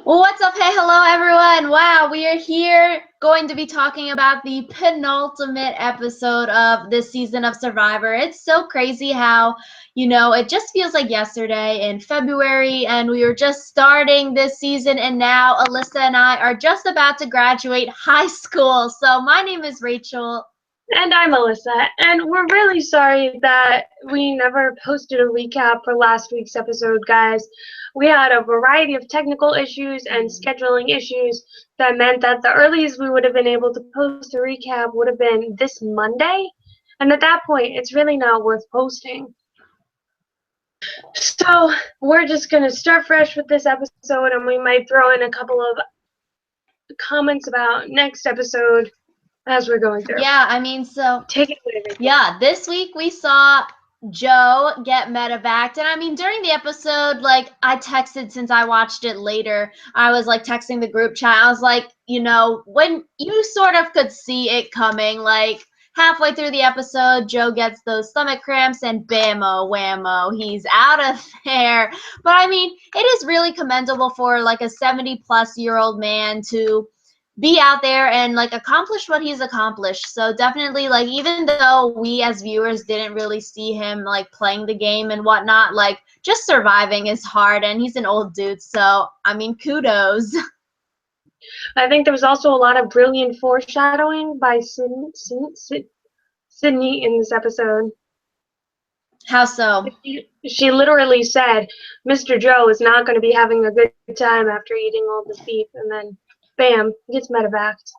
Well, what's up? Hey, hello, everyone. Wow, we are here going to be talking about the penultimate episode of this season of Survivor. It's so crazy how, it just feels like yesterday in February, and we were just starting this season, and now Alyssa and I are just about to graduate high school. So, my name is Rachel. And I'm Alyssa, and we're really sorry that we never posted a recap for last week's episode, guys. We had a variety of technical issues and scheduling issues that meant that the earliest we would have been able to post a recap would have been this Monday, and at that point, it's really not worth posting. So, we're just going to start fresh with this episode, and we might throw in a couple of comments about next episode as we're going through. Yeah, I mean, so Take it away, Rachel. yeah, this week we saw Joe get med-evac'd, and I mean, during the episode, like, I texted, since I watched it later, I was like texting the group chat. I was like, when you sort of could see it coming, like halfway through the episode, Joe gets those stomach cramps, and bammo whammo, he's out of there. But I mean, it is really commendable for like a 70-plus-year-old man to be out there and like accomplish what he's accomplished. So definitely, like, even though we as viewers didn't really see him like playing the game and whatnot, like, just surviving is hard, and he's an old dude, so I mean, kudos. I think there was also a lot of brilliant foreshadowing by Cydney in this episode. How so? She literally said, Mr. Joe is not going to be having a good time after eating all this beef, and then, bam, gets medevaced.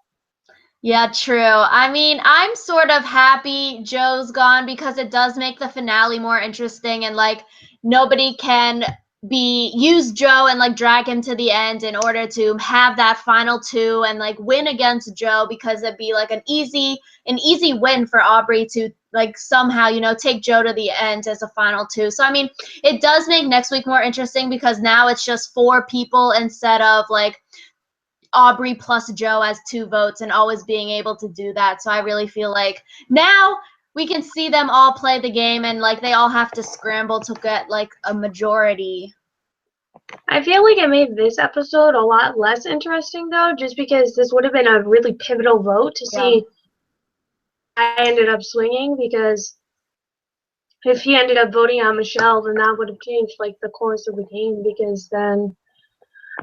Yeah, true. I mean, I'm sort of happy Joe's gone because it does make the finale more interesting, and like nobody can use Joe and like drag him to the end in order to have that final two and like win against Joe, because it'd be like an easy win for Aubry to like somehow, take Joe to the end as a final two. So I mean, it does make next week more interesting because now it's just 4 people instead of like Aubry plus Joe as 2 votes, and always being able to do that. So I really feel like now we can see them all play the game, and like they all have to scramble to get like a majority. I feel like it made this episode a lot less interesting, though, just because this would have been a really pivotal vote to see I ended up swinging, because if he ended up voting on Michele, then that would have changed like the course of the game, because then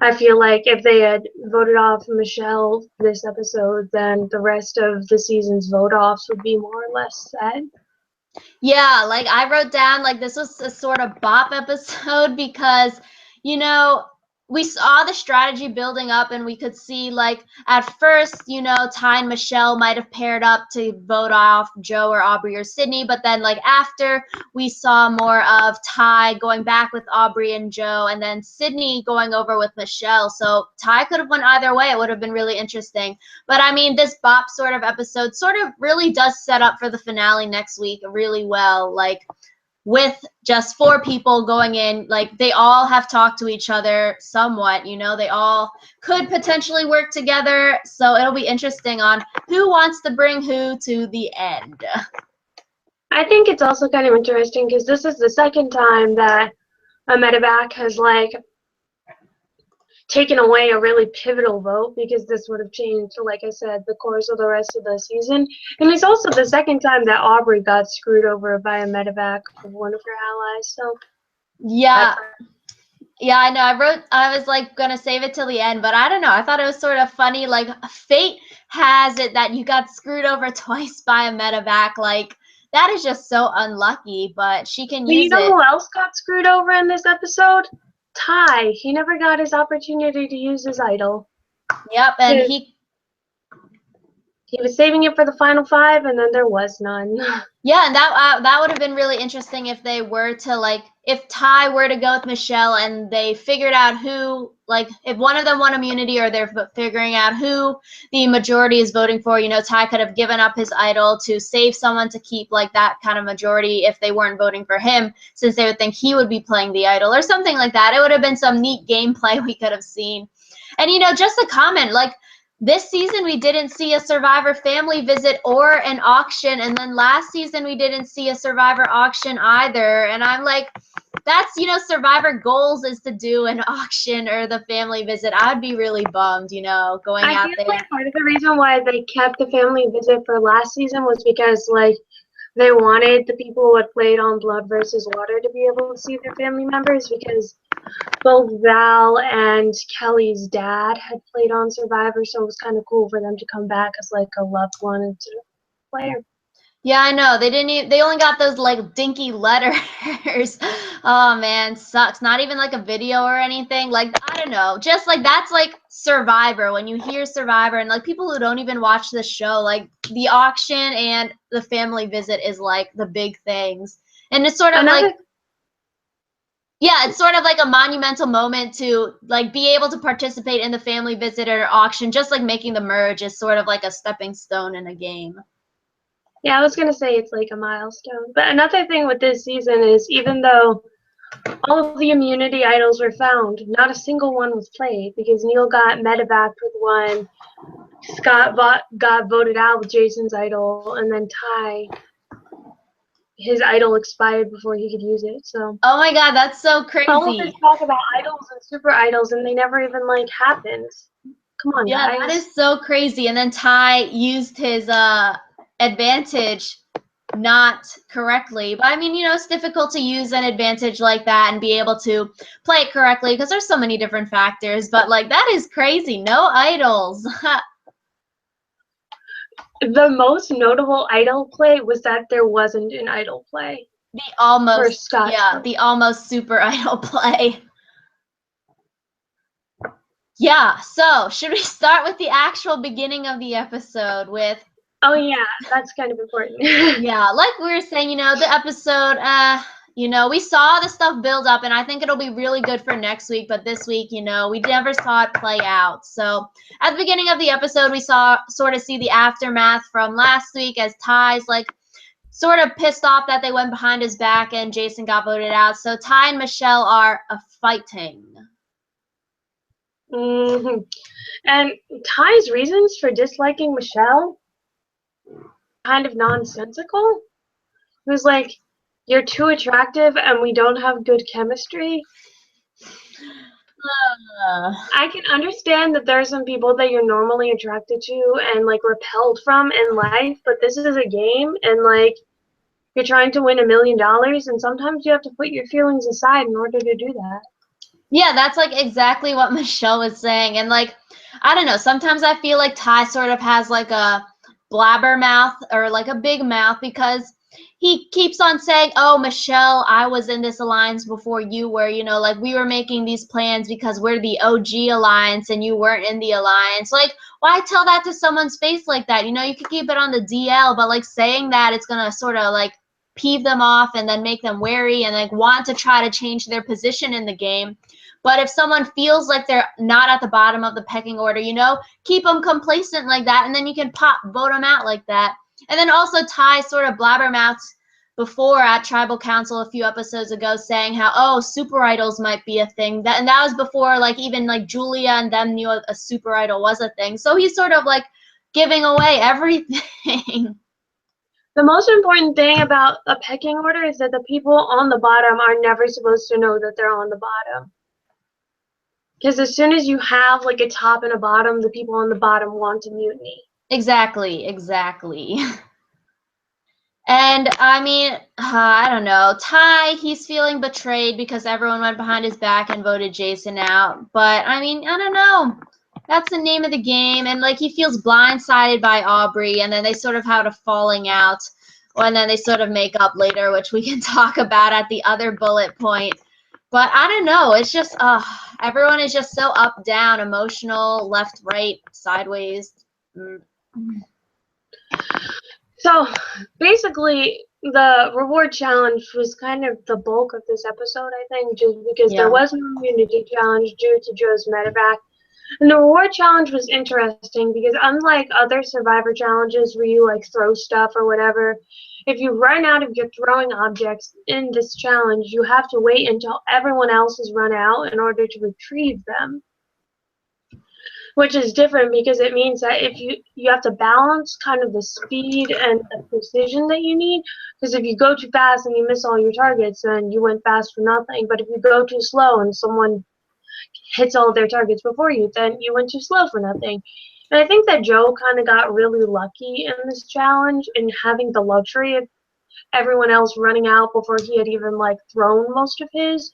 I feel like if they had voted off Michele this episode, then the rest of the season's vote-offs would be more or less set. Yeah, like I wrote down like this was a sort of bop episode because, we saw the strategy building up, and we could see like at first, Ty and Michele might have paired up to vote off Joe or Aubry or Cydney, but then like after we saw more of Ty going back with Aubry and Joe, and then Cydney going over with Michele. So Ty could have went either way. It would have been really interesting. But I mean, this bop sort of episode sort of really does set up for the finale next week really well. Like, with just 4 people going in, like they all have talked to each other somewhat, they all could potentially work together. So it'll be interesting on who wants to bring who to the end. I think it's also kind of interesting because this is the second time that a medevac has like taken away a really pivotal vote, because this would have changed, like I said, the course of the rest of the season. And it's also the second time that Aubry got screwed over by a medevac of one of her allies. So yeah, I know. I was like gonna save it till the end, but I don't know. I thought it was sort of funny. Like, fate has it that you got screwed over twice by a medevac. Like, that is just so unlucky, but she can use you know it. who else got screwed over in this episode? Ty. He never got his opportunity to use his idol. Yep, and he was saving it for the final 5, and then there was none. Yeah, and that would have been really interesting if they were to like, if Ty were to go with Michele and they figured out who, like, if one of them won immunity, or they're figuring out who the majority is voting for. Ty could have given up his idol to save someone to keep like that kind of majority if they weren't voting for him, since they would think he would be playing the idol or something like that. It would have been some neat gameplay we could have seen. And just a comment, like, this season we didn't see a Survivor family visit or an auction, and then last season we didn't see a Survivor auction either. And I'm like, that's, you know, Survivor goals is to do an auction or the family visit. I'd be really bummed, you know, going out there. I feel like part of the reason why they kept the family visit for last season was because, like, they wanted the people who had played on Blood versus Water to be able to see their family members, because both Val and Kelly's dad had played on Survivor, so it was kind of cool for them to come back as, like, a loved one instead of a player. Yeah, I know. They didn't even, they only got those like dinky letters. Oh man, sucks. Not even like a video or anything. Like, I don't know. Just like that's like Survivor. When you hear Survivor and like people who don't even watch the show, like the auction and the family visit is like the big things. And it's sort of like, yeah, it's sort of like a monumental moment to like be able to participate in the family visit or auction. Just like making the merge is sort of like a stepping stone in a game. Yeah, I was going to say it's like a milestone. But another thing with this season is, even though all of the immunity idols were found, not a single one was played, because Neil got med-evac with one, Scott got voted out with Jason's idol, and then Ty, his idol expired before he could use it. So Oh my god, that's so crazy. all of this talk about idols and super idols, and they never even like happened. Come on, yeah, guys. that is so crazy. And then Ty used his advantage not correctly. But I mean, you know, it's difficult to use an advantage like that and be able to play it correctly because there's so many different factors. But like that is crazy. No idols. The most notable idol play was that there wasn't an idol play. The almost, Scott. yeah, the almost super idol play. Yeah, so should we start with the actual beginning of the episode with... Oh yeah, that's kind of important. Yeah, like we were saying, you know, the episode, you know, we saw the stuff build up, and I think it'll be really good for next week, but this week, you know, we never saw it play out. So at the beginning of the episode, we saw sort of see the aftermath from last week as Ty's like sort of pissed off that they went behind his back and Jason got voted out. So Ty and Michele are fighting. Mm-hmm. And Ty's reasons for disliking Michele, kind of nonsensical. He was like, "You're too attractive and we don't have good chemistry." I can understand that there are some people that you're normally attracted to and like repelled from in life, but this is a game, and like you're trying to win $1 million, and sometimes you have to put your feelings aside in order to do that. Yeah, that's like exactly what Michele was saying. And like, I don't know, sometimes I feel like Ty sort of has like a blabber mouth or like a big mouth because he keeps on saying, oh, Michele, I was in this alliance before you were, you know, like we were making these plans because we're the OG alliance and you weren't in the alliance. Like, why tell that to someone's face like that? You know, you could keep it on the DL, but like saying that, it's going to sort of like peeve them off and then make them wary and like want to try to change their position in the game. But if someone feels like they're not at the bottom of the pecking order, you know, keep them complacent like that, and then you can vote them out like that. And then also Ty sort of blabbermouths before at Tribal Council a few episodes ago saying how, oh, super idols might be a thing. And that was before like even like Julia and them knew a super idol was a thing. So he's sort of like giving away everything. The most important thing about a pecking order is that the people on the bottom are never supposed to know that they're on the bottom. Because as soon as you have like a top and a bottom, the people on the bottom want to mutiny. Exactly. And I mean, I don't know. Ty, he's feeling betrayed because everyone went behind his back and voted Jason out. But I mean, I don't know. That's the name of the game. And like he feels blindsided by Aubry, and then they sort of have a falling out. And then they sort of make up later, which we can talk about at the other bullet point. But I don't know. It's just, everyone is just so up, down, emotional, left, right, sideways. So basically, the reward challenge was kind of the bulk of this episode, I think, just because there was no immunity challenge due to Joe's medevac. And the reward challenge was interesting because unlike other Survivor challenges where you like throw stuff or whatever, if you run out of your throwing objects in this challenge, you have to wait until everyone else has run out in order to retrieve them. which is different because it means that if you have to balance kind of the speed and the precision that you need, because if you go too fast and you miss all your targets, then you went fast for nothing. But if you go too slow and someone hits all their targets before you, then you went too slow for nothing. And I think that Joe kind of got really lucky in this challenge in having the luxury of everyone else running out before he had even like thrown most of his,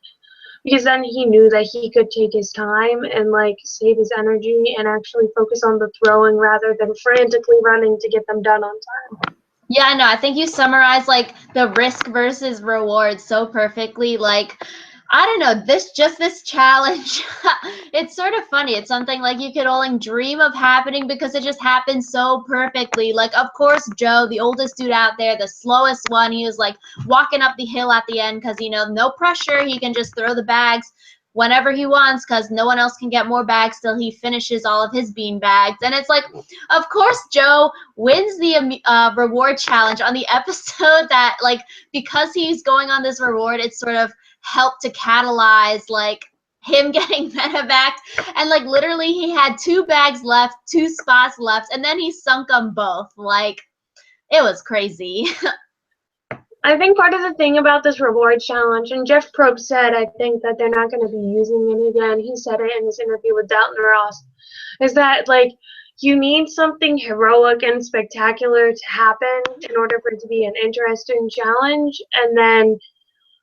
because then he knew that he could take his time and like save his energy and actually focus on the throwing rather than frantically running to get them done on time. Yeah, no, I think you summarized like the risk versus reward so perfectly. Like, I don't know, this challenge, it's sort of funny. It's something like you could only dream of happening because it just happened so perfectly. Like, of course, Joe, the oldest dude out there, the slowest one, he was like walking up the hill at the end because, no pressure. He can just throw the bags whenever he wants because no one else can get more bags till he finishes all of his bean bags. And it's like, of course, Joe wins the reward challenge on the episode that, like, because he's going on this reward, it's sort of helped to catalyze like him getting med-evac, and like literally he had 2 bags left, 2 spots left, and then he sunk them both. Like, it was crazy. I think part of the thing about this reward challenge, and Jeff Probst said, I think that they're not going to be using it again. He said it in his interview with Dalton Ross, is that like you need something heroic and spectacular to happen in order for it to be an interesting challenge. And then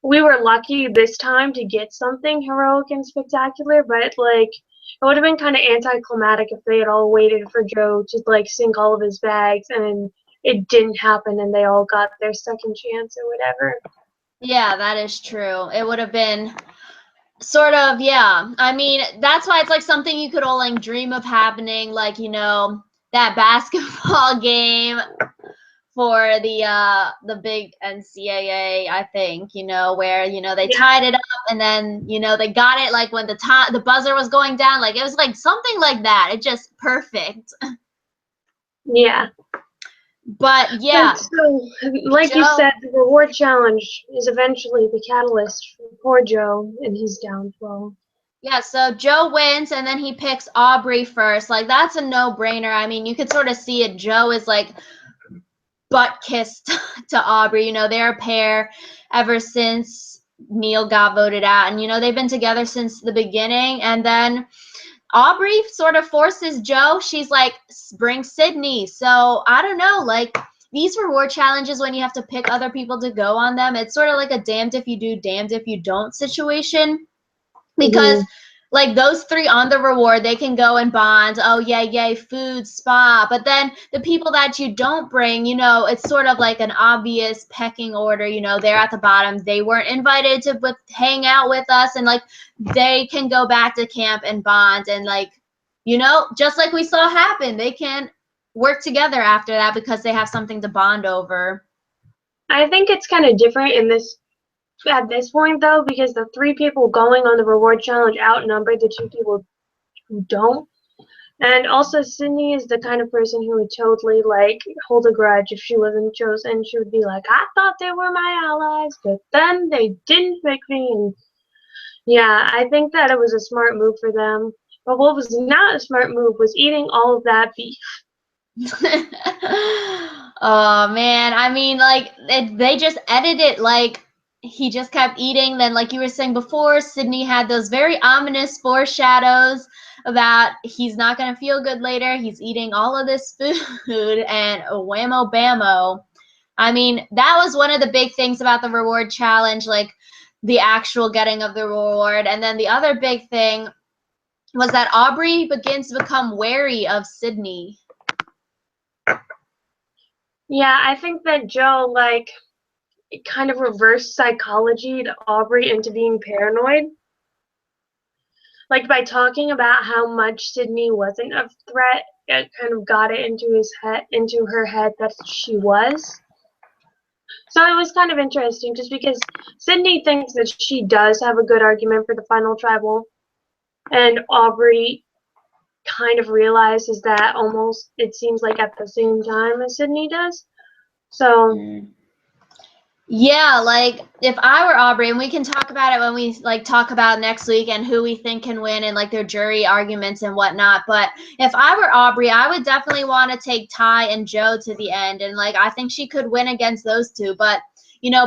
we were lucky this time to get something heroic and spectacular, but like it would have been kind of anticlimactic if they had all waited for Joe to like sink all of his bags and it didn't happen and they all got their second chance or whatever. Yeah, that is true. It would have been sort of, yeah. I mean, that's why it's like something you could all like dream of happening, like, that basketball game for the big NCAA, I think, where, they tied it up and then, they got it like when the buzzer was going down, like it was like something like that. It just perfect. Yeah. But yeah. So, like you said, the reward challenge is eventually the catalyst for poor Joe and his downfall. Yeah, so Joe wins and then he picks Aubry first. Like, that's a no-brainer. I mean, you could sort of see it. Joe is like butt kissed to Aubry. They're a pair ever since Neil got voted out. And, they've been together since the beginning. And then Aubry sort of forces Joe. She's like, bring Cydney. So I don't know, like these reward challenges when you have to pick other people to go on them, it's sort of like a damned if you do, damned if you don't situation. Because like those 3 on the reward, they can go and bond. Oh, yay, food, spa. But then the people that you don't bring, it's sort of like an obvious pecking order. They're at the bottom. They weren't invited to hang out with us. And like they can go back to camp and bond. And like, just like we saw happen, they can work together after that because they have something to bond over. I think it's kind of different at this point though, because the 3 people going on the reward challenge outnumber the 2 people who don't. And also Cydney is the kind of person who would totally like hold a grudge if she wasn't chosen. She would be like, I thought they were my allies, but then they didn't pick me. And yeah, I think that it was a smart move for them. But what was not a smart move was eating all of that beef. Oh man, I mean, like they just edited it. Like he just kept eating. Then, like you were saying before, Cydney had those very ominous foreshadows about he's not gonna feel good later. He's eating all of this food, and whammo bammo. I mean, that was one of the big things about the reward challenge, like the actual getting of the reward. And then the other big thing was that Aubry begins to become wary of Cydney. Yeah, I think that Joe, like, it kind of reversed psychology to Aubry into being paranoid. Like, by talking about how much Cydney wasn't a threat, it kind of got it into her head that she was. So it was kind of interesting, just because Cydney thinks that she does have a good argument for the final tribal, and Aubry kind of realizes that almost, it seems like, at the same time as Cydney does. So Yeah, like if I were Aubry, and we can talk about it when we like talk about next week and who we think can win and like their jury arguments and whatnot. But if I were Aubry, I would definitely want to take Ty and Joe to the end, and like I think she could win against those two. But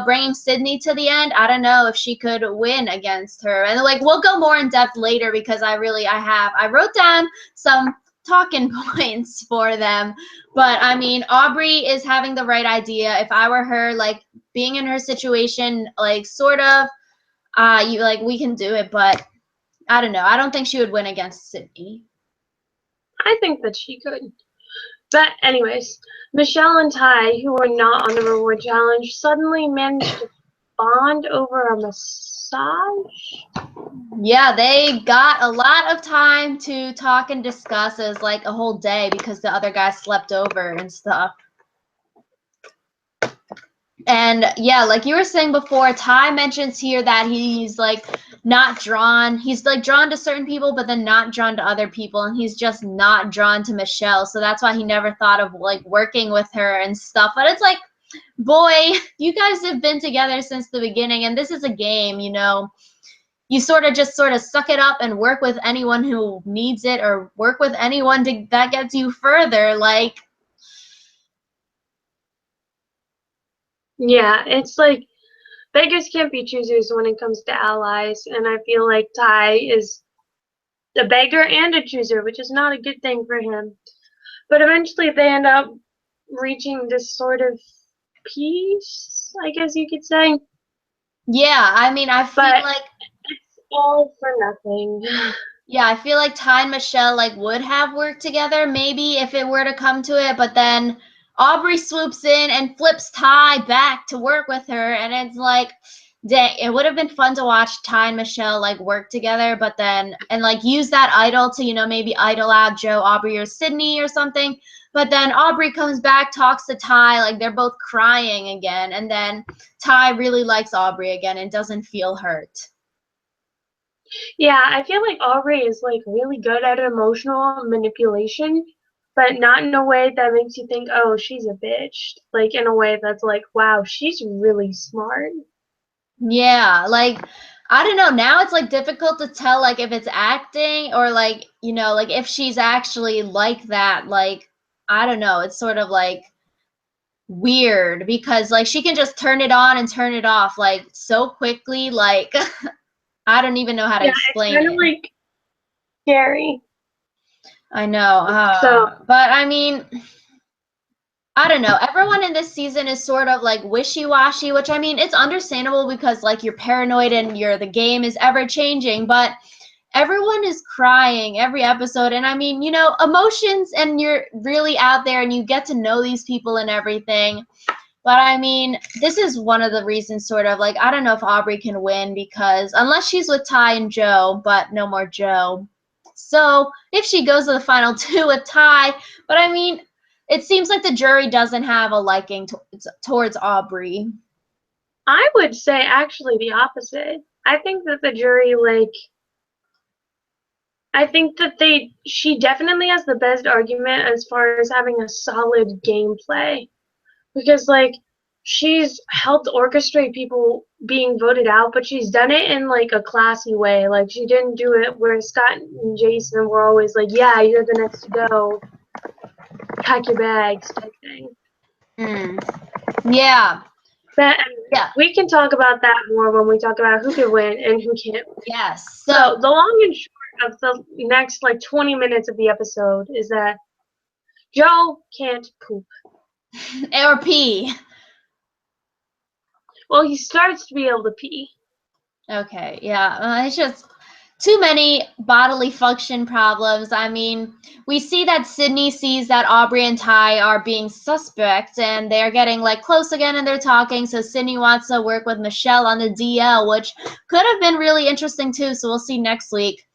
bringing Cydney to the end, I don't know if she could win against her. And like we'll go more in depth later because I wrote down some talking points for them. But I mean, Aubry is having the right idea. If I were her, like being in her situation, like sort of, we can do it, but I don't know. I don't think she would win against Cydney. I think that she could. But anyways, Michele and Ty, who were not on the reward challenge, suddenly managed to bond over a massage. Yeah, they got a lot of time to talk and discuss. It was like a whole day because the other guy slept over and stuff. And yeah, like you were saying before, Ty mentions here that he's like not drawn. He's like drawn to certain people, but then not drawn to other people. And he's just not drawn to Michele. So that's why he never thought of like working with her and stuff. But it's like, boy, you guys have been together since the beginning. And this is a game, You sort of suck it up and work with anyone who needs it or work with anyone that gets you further. Like, Yeah, it's like beggars can't be choosers when it comes to allies, and I feel like Ty is a beggar and a chooser, which is not a good thing for him. But eventually they end up reaching this sort of peace, I guess you could say. yeah, I mean, I feel But like it's all for nothing. Yeah, I feel like Ty and Michele like would have worked together maybe if it were to come to it, but then Aubry swoops in and flips Ty back to work with her, and it's like, dang, it would have been fun to watch Ty and Michele like work together, but then and like use that idol to maybe idol out Joe, Aubry, or Cydney or something. But then Aubry comes back, talks to Ty, like they're both crying again, and then Ty really likes Aubry again and doesn't feel hurt. Yeah, I feel like Aubrey is like really good at emotional manipulation, but not in a way that makes you think, oh, she's a bitch. Like in a way that's like, wow, she's really smart. Yeah, like I don't know. Now it's like difficult to tell like if it's acting or like, like if she's actually like that. Like I don't know. It's sort of like weird because like she can just turn it on and turn it off like so quickly. Like I don't even know how to Yeah, it's explain kind of it. like scary. I know. So But I mean, I don't know. Everyone in this season is sort of like wishy-washy, which I mean, it's understandable because like you're paranoid and the game is ever changing, but everyone is crying every episode. And I mean, emotions, and you're really out there and you get to know these people and everything. But I mean, this is one of the reasons sort of like I don't know if Aubry can win because unless she's with Ty and Joe, but no more Joe. So if she goes to the final two with Ty, but I mean, it seems like the jury doesn't have a liking towards Aubry. I would say actually the opposite. I think that the jury I think that she definitely has the best argument as far as having a solid gameplay. Because like she's helped orchestrate people being voted out, but she's done it in like a classy way. Like she didn't do it where Scott and Jason were always like, "Yeah, you're the next to go, pack your bags," type thing. Mm. Yeah. But Yeah. we can talk about that more when we talk about who can win and who can't win. Yes. So the long and short of the next like 20 minutes of the episode is that Joe can't poop. Or pee. Well, he starts to be able to pee. Okay, yeah. It's just too many bodily function problems. I mean, we see that Cydney sees that Aubry and Ty are being suspect and they're getting like close again and they're talking. So Cydney wants to work with Michele on the DL, which could have been really interesting too. So we'll see next week.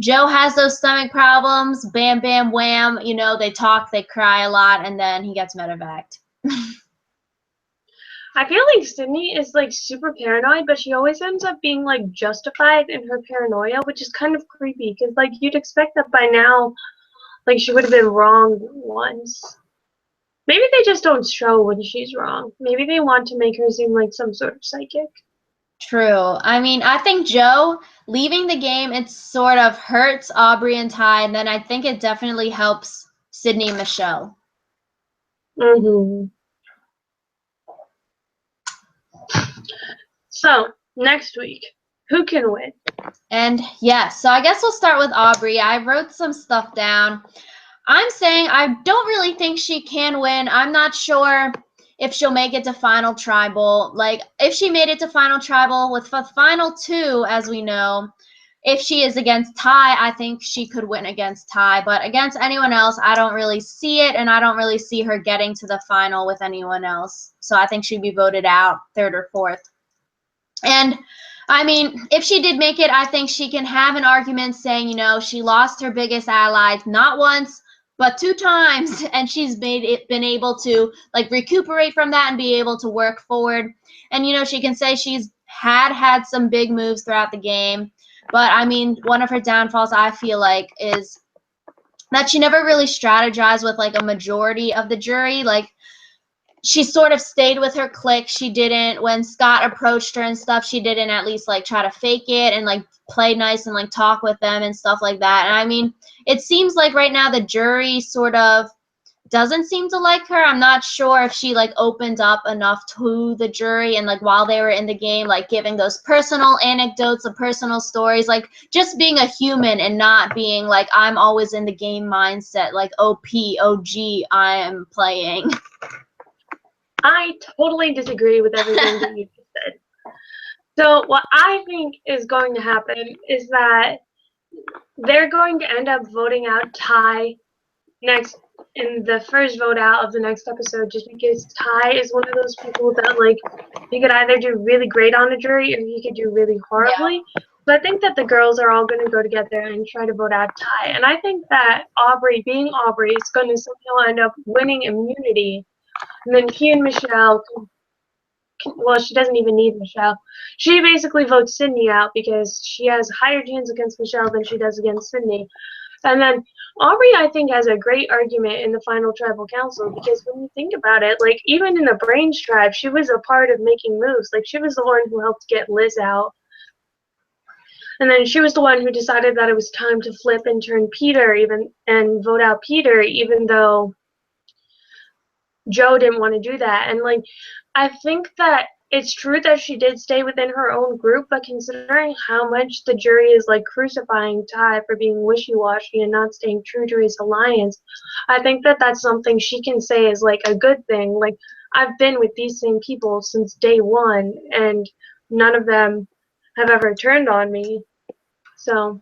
Joe has those stomach problems. Bam, bam, wham. They talk, they cry a lot, and then he gets medevaced. I feel like Cydney is like super paranoid, but she always ends up being like justified in her paranoia, which is kind of creepy because like you'd expect that by now, like she would have been wrong once. Maybe they just don't show when she's wrong. Maybe they want to make her seem like some sort of psychic. True. I mean, I think Joe leaving the game, it sort of hurts Aubry and Ty, and then I think it definitely helps Cydney and Michele. Mm-hmm. So, next week, who can win? And yes, so I guess we'll start with Aubry. I wrote some stuff down. I'm saying I don't really think she can win. I'm not sure if she'll make it to Final Tribal. Like, if she made it to Final Tribal with the Final 2, as we know, if she is against Ty, I think she could win against Ty. But against anyone else, I don't really see it, and I don't really see her getting to the final with anyone else. So I think she'd be voted out 3rd or 4th. And I mean, if she did make it, I think she can have an argument saying, she lost her biggest ally not once, but 2 times, and she's been able to like recuperate from that and be able to work forward. And she can say she's had some big moves throughout the game, but I mean, one of her downfalls I feel like is that she never really strategized with like a majority of the jury. Like, she sort of stayed with her clique. She didn't, when Scott approached her and stuff, she didn't at least like try to fake it and like play nice and like talk with them and stuff like that. And I mean, it seems like right now the jury sort of doesn't seem to like her. I'm not sure if she like opened up enough to the jury and like while they were in the game, like giving those personal anecdotes of personal stories, like just being a human and not being like, I'm always in the game mindset, like OG, I am playing. I totally disagree with everything that you just said. So what I think is going to happen is that they're going to end up voting out Ty next in the first vote out of the next episode, just because Ty is one of those people that like he could either do really great on a jury or he could do really horribly. Yeah. So I think that the girls are all going to go together and try to vote out Ty, and I think that Aubry, being Aubry, is going to somehow end up winning immunity. And then he and Michele, well, she doesn't even need Michele. She basically votes Cydney out because she has higher chance against Michele than she does against Cydney. And then Aubry, I think, has a great argument in the final tribal council because when you think about it, like even in the Brains tribe, she was a part of making moves. Like she was the one who helped get Liz out. And then she was the one who decided that it was time to flip and turn Peter and vote out Peter, even though Joe didn't want to do that. And like I think that it's true that she did stay within her own group, but considering how much the jury is like crucifying Ty for being wishy-washy and not staying true to his alliance, I think that that's something she can say is like a good thing. Like I've been with these same people since day one, and none of them have ever turned on me. So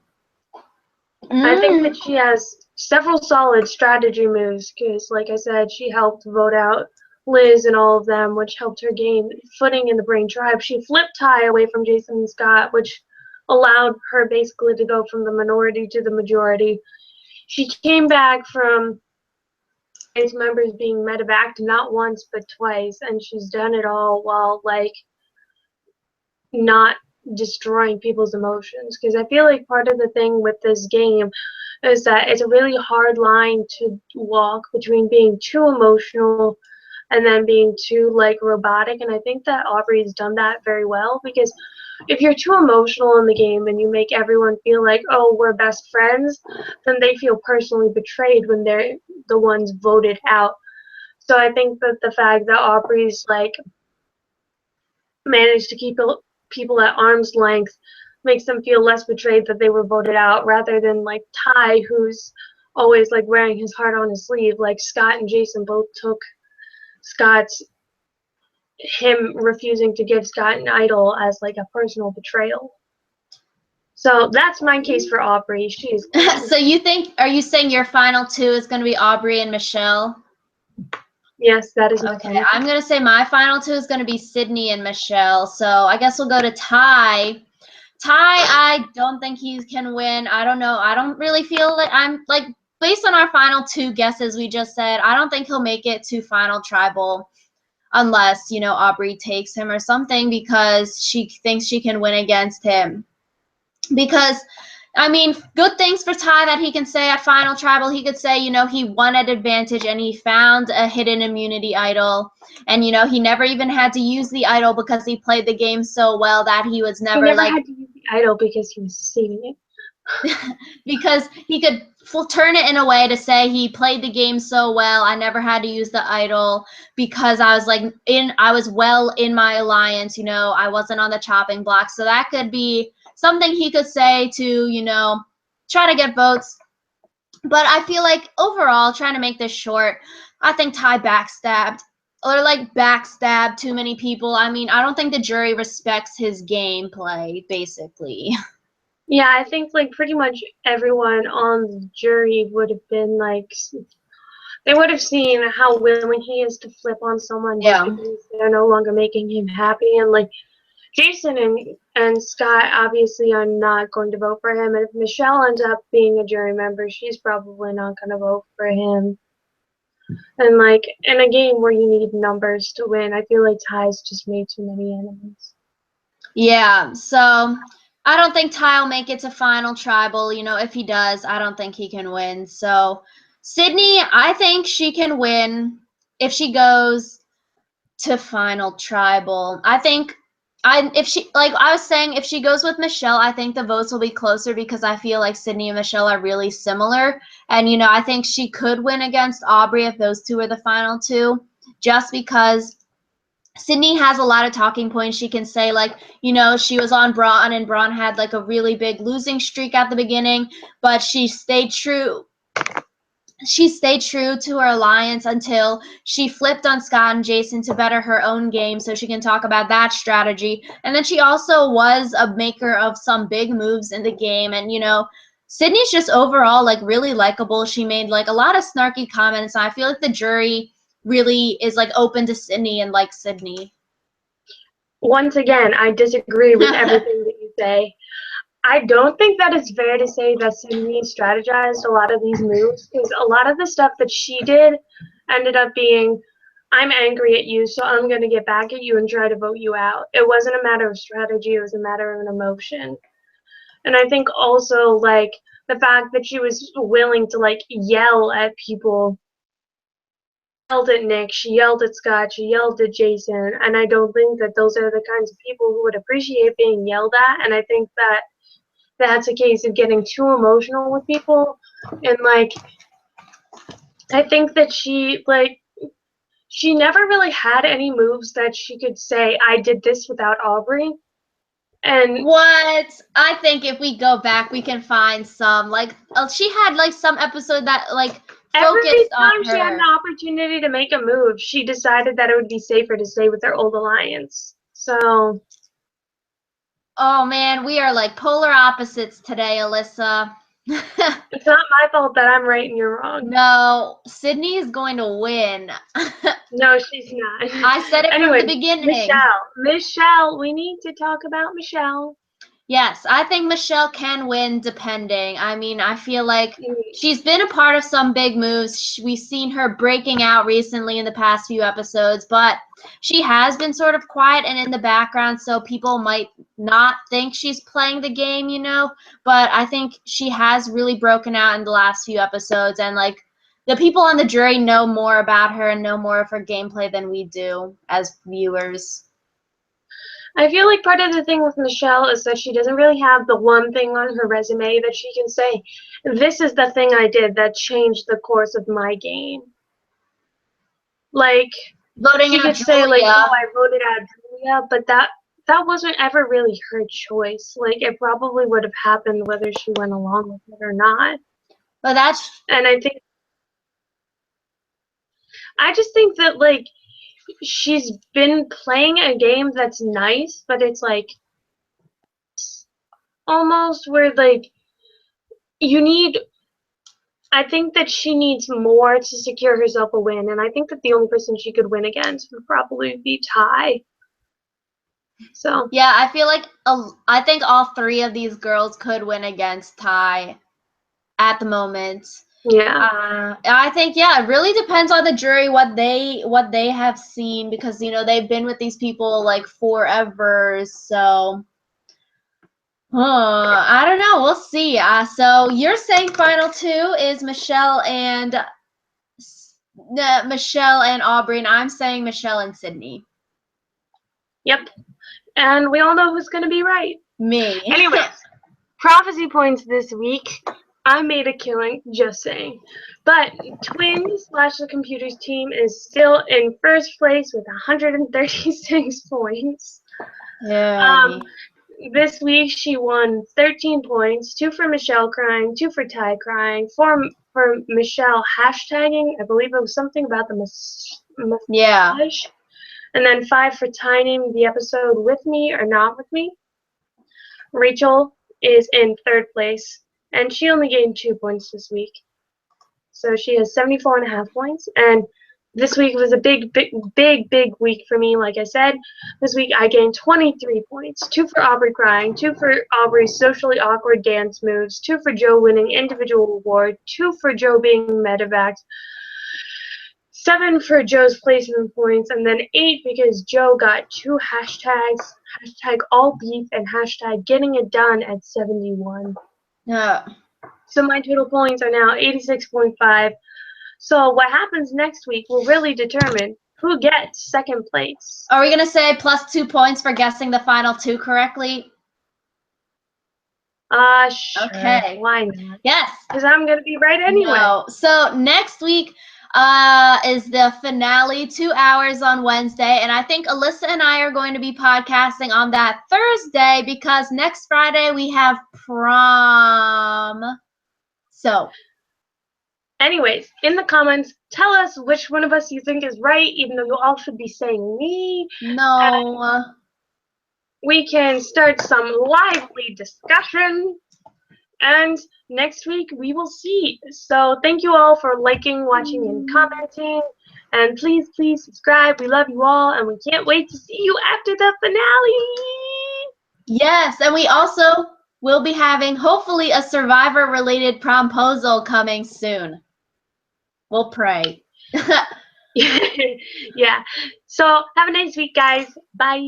I think that she has several solid strategy moves because, like I said, she helped vote out Liz and all of them, which helped her gain footing in the Brain tribe. She flipped Ty away from Jason and Scott, which allowed her basically to go from the minority to the majority. She came back from its members being med-evac not once but twice, and she's done it all while like not destroying people's emotions. Because I feel like part of the thing with this game is that it's a really hard line to walk between being too emotional and then being too like robotic, and I think that Aubry's done that very well because if you're too emotional in the game and you make everyone feel like, oh, we're best friends, then they feel personally betrayed when they're the ones voted out. So I think that the fact that Aubry's like managed to keep people at arm's length makes them feel less betrayed that they were voted out rather than like Ty, who's always like wearing his heart on his sleeve. Like Scott and Jason both took him refusing to give Scott an idol as like a personal betrayal. So that's my case for Aubry. She's So are you saying your final 2 is going to be Aubry and Michele? Yes, that is my Okay, final. I'm going to say my final 2 is going to be Cydney and Michele. So I guess we'll go to Ty. Ty, I don't think he can win. I don't know. I don't really feel like based on our final 2 guesses we just said, I don't think he'll make it to Final Tribal unless, Aubry takes him or something because she thinks she can win against him. Because I mean, good things for Ty that he can say at Final Tribal. He could say, he won at advantage and he found a hidden immunity idol. And, he never even had to use the idol because he played the game so well that he was never, he never had to use the idol because he was saving it. because he could turn it in a way to say he played the game so well. I never had to use the idol because I was well in my alliance. I wasn't on the chopping block. So that could be something he could say to, try to get votes. But I feel like overall, trying to make this short, I think Ty backstabbed too many people. I mean, I don't think the jury respects his gameplay, basically. Yeah, I think pretty much everyone on the jury would have been they would have seen how willing he is to flip on someone just because they're no longer making him happy. And Jason and Scott obviously are not going to vote for him. And if Michele ends up being a jury member, she's probably not going to vote for him. And in a game where you need numbers to win, I feel like Ty's just made too many enemies. Yeah, so I don't think Ty will make it to Final Tribal. If he does, I don't think he can win. So Cydney, I think she can win if she goes to Final Tribal. I think if she I was saying, if she goes with Michele, I think the votes will be closer because I feel like Cydney and Michele are really similar. And I think she could win against Aubry if those two are the final two, just because Cydney has a lot of talking points. She can say she was on Brawn and Brawn had a really big losing streak at the beginning, but she stayed true to her alliance until she flipped on Scott and Jason to better her own game, so she can talk about that strategy. And then she also was a maker of some big moves in the game. And Cydney's just overall really likable. She made a lot of snarky comments, and I feel like the jury really is open to Cydney and likes Cydney. Once again, I disagree with everything that you say. I don't think that it's fair to say that Cydney strategized a lot of these moves, because a lot of the stuff that she did ended up being, I'm angry at you, so I'm going to get back at you and try to vote you out. It wasn't a matter of strategy, it was a matter of an emotion. And I think also, the fact that she was willing to, yell at people. She yelled at Nick, she yelled at Scott, she yelled at Jason, and I don't think that those are the kinds of people who would appreciate being yelled at, and I think that that's a case of getting too emotional with people. And I think that she never really had any moves that she could say, I did this without Aubry. And what? I think if we go back, we can find some. She had some episode that every focused on time she had her. an opportunity to make a move, she decided that it would be safer to stay with her old alliance. So Oh man, we are polar opposites today, Alyssa. it's not my fault that I'm right and you're wrong. No, Cydney is going to win. No, she's not. I said it Anyway, from the beginning. Michele, we need to talk about Michele. Yes, I think Michele can win depending. I mean, I feel like she's been a part of some big moves. We've seen her breaking out recently in the past few episodes, but she has been sort of quiet and in the background, so people might not think she's playing the game, But I think she has really broken out in the last few episodes, and the people on the jury know more about her and know more of her gameplay than we do as viewers. I feel like part of the thing with Michele is that she doesn't really have the one thing on her resume that she can say, this is the thing I did that changed the course of my game. Voting she out could say, Julia. oh, I voted out Julia, but that wasn't ever really her choice. It probably would have happened whether she went along with it or not. But and I just think that, she's been playing a game that's nice, but it's almost where I think that she needs more to secure herself a win, and I think that the only person she could win against would probably be Ty. So yeah, I feel like I think all three of these girls could win against Ty at the moment. Yeah. I think it really depends on the jury what they have seen, because they've been with these people forever. So I don't know. We'll see. So you're saying final two is Michele and Aubry, and I'm saying Michele and Cydney. Yep. And we all know who's going to be right. Me. Anyways, prophecy points this week. I made a killing, just saying. But Twins / the Computers team is still in first place with 136 points. Yeah. This week she won 13 points, 2 for Michele crying, 2 for Ty crying, 4 for Michele hashtagging. I believe it was something about the massage. Yeah. And then 5 for Ty naming the episode With Me or Not With Me. Rachel is in third place, and she only gained 2 points this week. So she has 74.5 points, and this week was a big week for me. Like I said, this week I gained 23 points. 2 for Aubry crying, 2 for Aubrey's socially awkward dance moves, 2 for Joe winning individual award, 2 for Joe being med-evac, 7 for Joe's placement points, and then 8 because Joe got 2 hashtags, hashtag all beef and hashtag getting it done at 71. Yeah. So my total points are now 86.5. So what happens next week will really determine who gets second place. Are we going to say plus 2 points for guessing the final two correctly? Sure. Okay. Why not? Yes. Because I'm going to be right anyway. No. So next week is the finale, 2 hours on Wednesday. And I think Alyssa and I are going to be podcasting on that Thursday because next Friday we have prom. So. Anyways, in the comments, tell us which one of us you think is right, even though you all should be saying me. No. We can start some lively discussion. And next week we will see. So thank you all for liking, watching, and commenting. And please, please subscribe. We love you all, and we can't wait to see you after the finale. Yes, and we also will be having hopefully a Survivor-related promposal coming soon. We'll pray. Yeah. So have a nice week, guys. Bye.